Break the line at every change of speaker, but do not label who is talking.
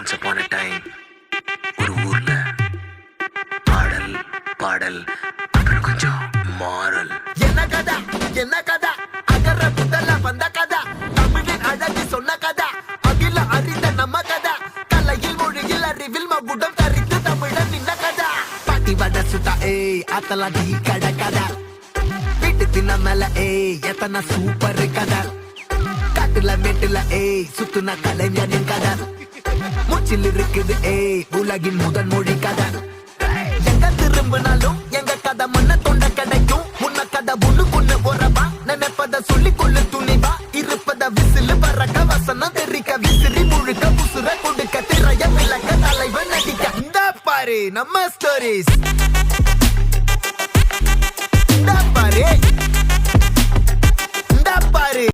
once upon a time ஒரு ஊர்ல ஆடல் பாடல் அப்புறம் கொஞ்சம் மாறல்.
என்ன கதா அகர புதல வந்த கதா தமிழின் அழகு சொன்ன கதா அகில அறிந்த நம்ம கதா கலையில் மொழியில் அறிவில் மகுடம் தரித்து தமிழன் நின்ன கதா பாட்டி வட சுட்டா அத்தலா டீ கட கதா வீட்டு தின்ன மேல எத்தனை சூப்பர் கதா காட்டுல மேட்டுல சுத்துன கலைஞனின் கதா மூச்சில் இருக்குது உலகின் முதன் மொழி கதா எங்க திரும்பினாலும் எங்க கதை மண்ண தொண்ட கிடைக்கும் முன்ன கதை ஒண்ணு போறவா நினைப்பத சொல்லி கொள்ளு துணிவா இருப்பத விசிலு பறக்க வசனம் தெரிக்க விசிறி முழுக்க புசுர கொடுக்க திரைய விளக்க தலைவன் நடிக்க இந்த பாரு நம்ம ஸ்டோரிஸ் இந்த பாரு